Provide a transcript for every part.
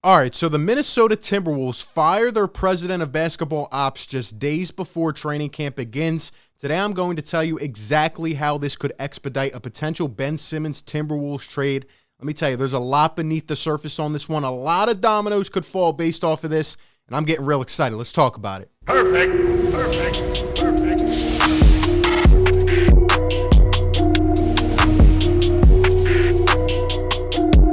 All right, so the Minnesota Timberwolves fire their president of basketball ops just days before training camp begins. Today, I'm going to tell you exactly how this could expedite a potential Ben Simmons Timberwolves trade. Let me tell you, there's a lot beneath the surface on this one. A lot of dominoes could fall based off of this, and I'm getting real excited. Let's talk about it. Perfect.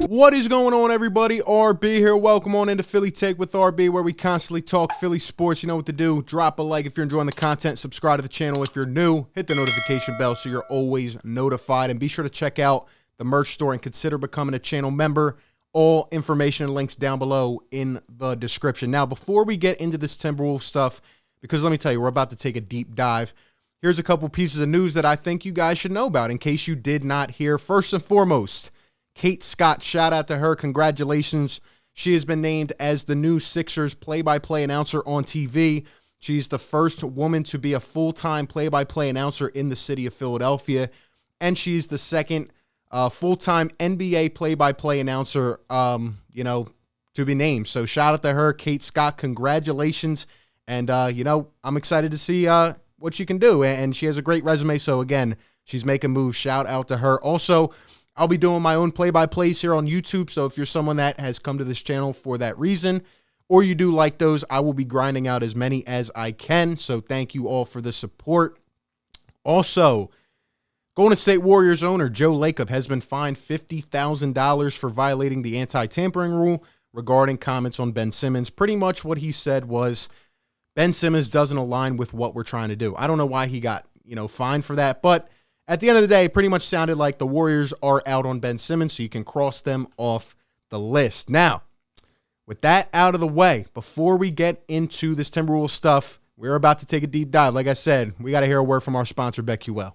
What is going on, everybody? RB here. Welcome on into Philly Take with RB, where we constantly talk Philly sports. You know what to do. Drop a like if you're enjoying the content. Subscribe to the channel if you're new. Hit the notification bell so you're always notified. And be sure to check out the merch store and consider becoming a channel member. All information and links down below in the description. Now, before we get into this Timberwolves stuff, because let me tell you, we're about to take a deep dive. Here's a couple pieces of news that I think you guys should know about in case you did not hear. First and foremost, Kate Scott, shout out to her. Congratulations. She has been named as the new Sixers play-by-play announcer on TV. She's the first woman to be a full-time play-by-play announcer in the city of Philadelphia. And she's the second full-time NBA play-by-play announcer, to be named. So shout out to her, Kate Scott. Congratulations. And, I'm excited to see what she can do. And she has a great resume. So, again, she's making moves. Shout out to her. Also, I'll be doing my own play-by-plays here on YouTube, so if you're someone that has come to this channel for that reason, or you do like those, I will be grinding out as many as I can, so thank you all for the support. Also, Golden State Warriors owner Joe Lacob has been fined $50,000 for violating the anti-tampering rule regarding comments on Ben Simmons. Pretty much what he said was, Ben Simmons doesn't align with what we're trying to do. I don't know why he got, fined for that, but at the end of the day, it pretty much sounded like the Warriors are out on Ben Simmons, so you can cross them off the list. Now, with that out of the way, before we get into this Timberwolves stuff, we're about to take a deep dive. Like I said, we got to hear a word from our sponsor, BetQL.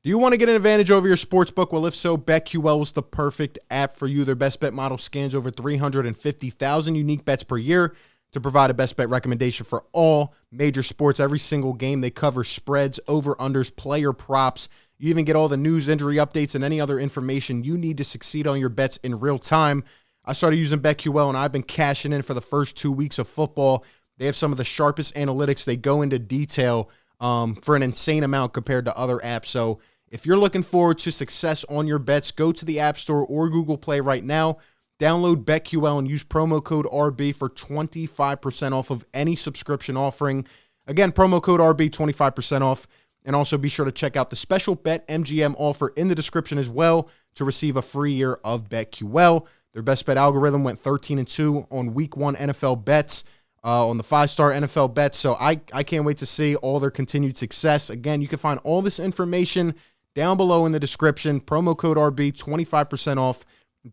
Do you want to get an advantage over your sportsbook? Well, if so, BetQL is the perfect app for you. Their best bet model scans over 350,000 unique bets per year to provide a best bet recommendation for all major sports. Every single game, they cover spreads, over-unders, player props. You even get all the news, injury updates, and any other information you need to succeed on your bets in real time. I started using BetQL, and I've been cashing in for the first 2 weeks of football. They have some of the sharpest analytics. They go into detail for an insane amount compared to other apps. So if you're looking forward to success on your bets, go to the App Store or Google Play right now. Download BetQL and use promo code RB for 25% off of any subscription offering. Again, promo code RB, 25% off. And also be sure to check out the special BetMGM offer in the description as well to receive a free year of BetQL. Their best bet algorithm went 13-2 on week 1 NFL bets, on the 5-star NFL bets. So I can't wait to see all their continued success. Again, you can find all this information down below in the description. Promo code RB, 25% off.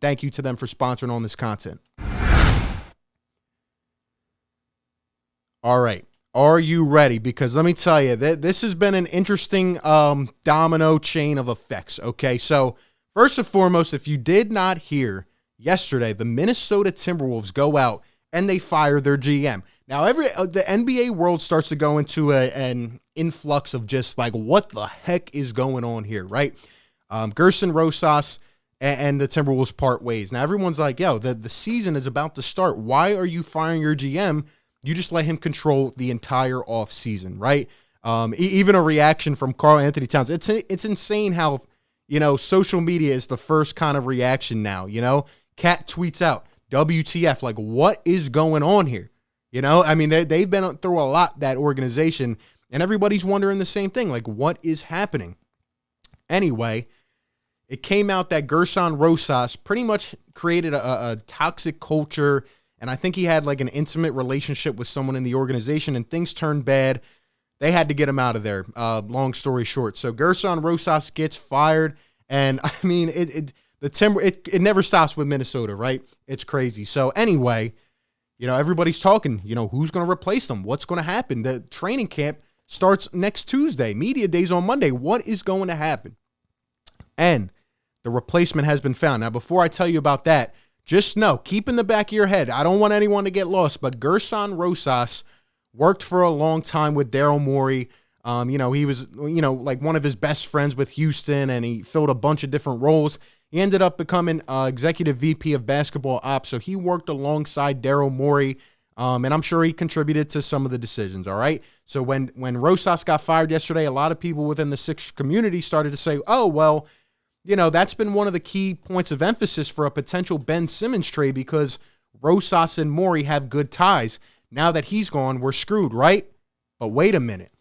Thank you to them for sponsoring on this content. All right. Are you ready? Because let me tell you, this has been an interesting domino chain of effects. Okay, so first and foremost, if you did not hear yesterday, the Minnesota Timberwolves go out and they fire their GM. Now, the NBA world starts to go into an influx of just like, what the heck is going on here, right? Gersson Rosas and the Timberwolves part ways. Now, everyone's like, yo, the season is about to start. Why are you firing your GM? You just let him control the entire offseason, right? Even a reaction from Karl Anthony Towns. It's insane how, social media is the first kind of reaction now, Cat tweets out, WTF, like, what is going on here? They've been through a lot, that organization, and everybody's wondering the same thing, like, what is happening? Anyway, it came out that Gersson Rosas pretty much created a toxic culture, and I think he had like an intimate relationship with someone in the organization, and things turned bad. They had to get him out of there, long story short. So Gersson Rosas gets fired, and it never stops with Minnesota, right? It's crazy. So anyway, everybody's talking, who's going to replace them? What's going to happen? The training camp starts next Tuesday. Media days on Monday. What is going to happen? And the replacement has been found. Now, before I tell you about that, just know, keep in the back of your head, I don't want anyone to get lost, but Gersson Rosas worked for a long time with Daryl Morey. He was, like one of his best friends with Houston, and he filled a bunch of different roles. He ended up becoming executive VP of basketball ops. So he worked alongside Daryl Morey, and I'm sure he contributed to some of the decisions, all right? So when Rosas got fired yesterday, a lot of people within the Sixers community started to say, oh, well, you know, that's been one of the key points of emphasis for a potential Ben Simmons trade because Rosas and Morey have good ties. Now that he's gone, we're screwed, right? But wait a minute.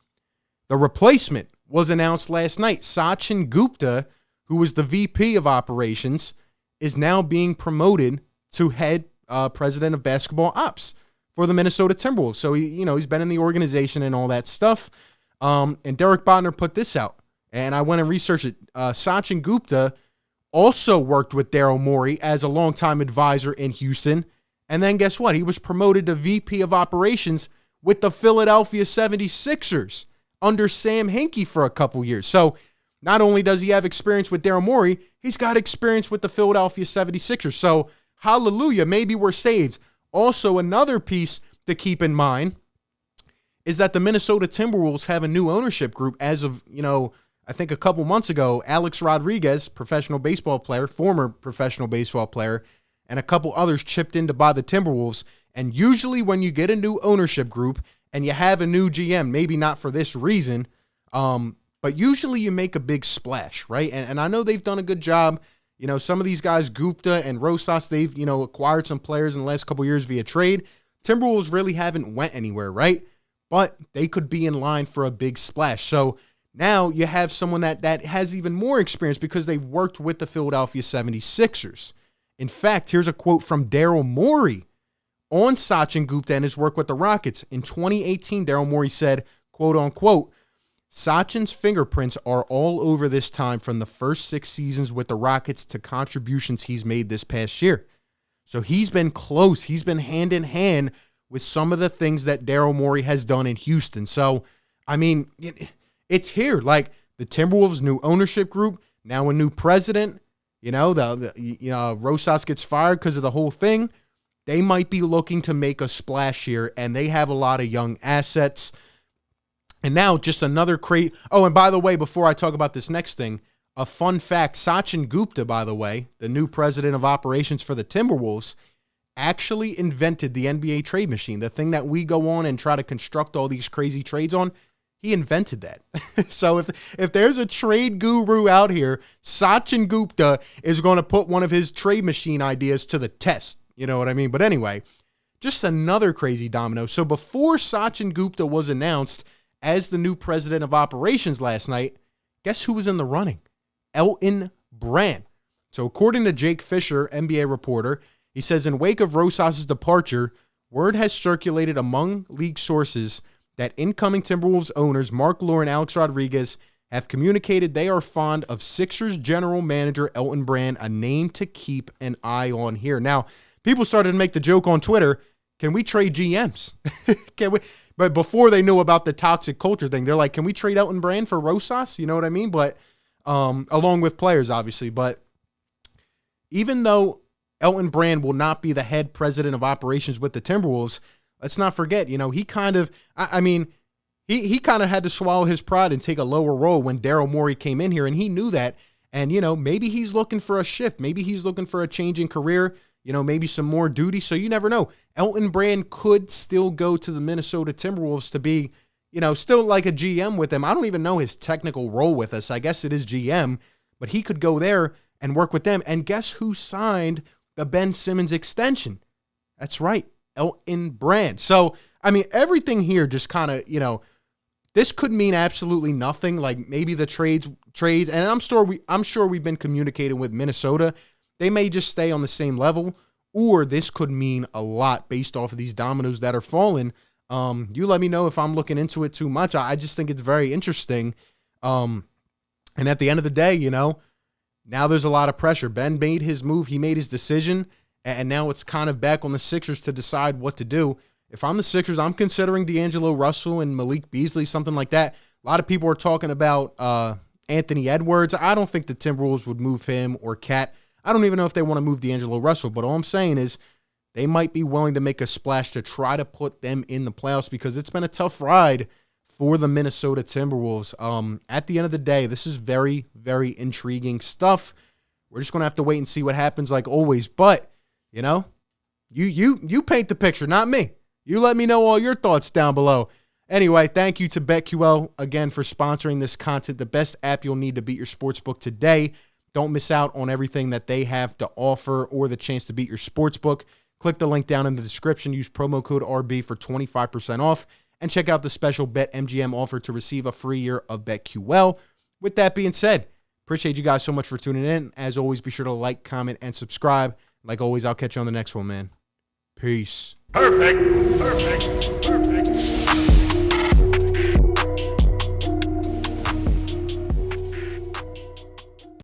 The replacement was announced last night. Sachin Gupta, who was the VP of operations, is now being promoted to head president of basketball ops for the Minnesota Timberwolves. So, he's been in the organization and all that stuff. And Derek Bodner put this out, and I went and researched it. Sachin Gupta also worked with Daryl Morey as a longtime advisor in Houston. And then guess what? He was promoted to VP of operations with the Philadelphia 76ers under Sam Hinkie for a couple years. So not only does he have experience with Daryl Morey, he's got experience with the Philadelphia 76ers. So hallelujah, maybe we're saved. Also, another piece to keep in mind is that the Minnesota Timberwolves have a new ownership group as of, I think a couple months ago. Alex Rodriguez, professional baseball player, former professional baseball player, and a couple others chipped in to buy the Timberwolves. And usually when you get a new ownership group and you have a new GM, maybe not for this reason, but usually you make a big splash, right? And I know they've done a good job. Some of these guys, Gupta and Rosas, they've, acquired some players in the last couple years via trade. Timberwolves really haven't went anywhere, right? But they could be in line for a big splash. So now you have someone that has even more experience because they've worked with the Philadelphia 76ers. In fact, here's a quote from Daryl Morey on Sachin Gupta and his work with the Rockets. In 2018, Daryl Morey said, quote unquote, Sachin's fingerprints are all over this time from the first 6 seasons with the Rockets to contributions he's made this past year. So he's been close. He's been hand in hand with some of the things that Daryl Morey has done in Houston. So, I mean, it's here. Like the Timberwolves' new ownership group, now a new president, Rosas gets fired because of the whole thing. They might be looking to make a splash here, and they have a lot of young assets. And now just another crate. Oh, and by the way, before I talk about this next thing, a fun fact, Sachin Gupta, by the way, the new president of operations for the Timberwolves, actually invented the NBA trade machine, the thing that we go on and try to construct all these crazy trades on. He invented that. So if there's a trade guru out here, Sachin Gupta is going to put one of his trade machine ideas to the test. You know what I mean? But anyway, just another crazy domino. So before Sachin Gupta was announced as the new president of operations last night, guess who was in the running? Elton Brand. So according to Jake Fisher, NBA reporter, he says in wake of Rosas' departure, word has circulated among league sources that incoming Timberwolves owners Mark Lure and Alex Rodriguez have communicated they are fond of Sixers general manager Elton Brand, a name to keep an eye on here. Now, people started to make the joke on Twitter, can we trade GMs? Can we? But before they knew about the toxic culture thing, they're like, can we trade Elton Brand for Rosas? You know what I mean? But along with players, obviously. But even though Elton Brand will not be the head president of operations with the Timberwolves, let's not forget, he kind of, he kind of had to swallow his pride and take a lower role when Daryl Morey came in here, and he knew that. And, maybe he's looking for a shift. Maybe he's looking for a change in career, maybe some more duty. So you never know. Elton Brand could still go to the Minnesota Timberwolves to be, still like a GM with them. I don't even know his technical role with us. I guess it is GM, but he could go there and work with them. And guess who signed the Ben Simmons extension? That's right, Elton Brand. So, everything here just kind of, this could mean absolutely nothing. Like maybe the trade, and I'm sure we've been communicating with Minnesota. They may just stay on the same level, or this could mean a lot based off of these dominoes that are falling. You let me know if I'm looking into it too much. I just think it's very interesting. And at the end of the day, now there's a lot of pressure. Ben made his move. He made his decision. And now it's kind of back on the Sixers to decide what to do. If I'm the Sixers, I'm considering D'Angelo Russell and Malik Beasley, something like that. A lot of people are talking about Anthony Edwards. I don't think the Timberwolves would move him or Cat. I don't even know if they want to move D'Angelo Russell, but all I'm saying is they might be willing to make a splash to try to put them in the playoffs because it's been a tough ride for the Minnesota Timberwolves. At the end of the day, this is very, very intriguing stuff. We're just going to have to wait and see what happens like always. But, you know, you paint the picture, not me. You let me know all your thoughts down below. Anyway, thank you to BetQL again for sponsoring this content, the best app you'll need to beat your sportsbook today. Don't miss out on everything that they have to offer or the chance to beat your sportsbook. Click the link down in the description. Use promo code RB for 25% off. And check out the special BetMGM offer to receive a free year of BetQL. With that being said, appreciate you guys so much for tuning in. As always, be sure to like, comment, and subscribe. Like always, I'll catch you on the next one, man. Peace. Perfect.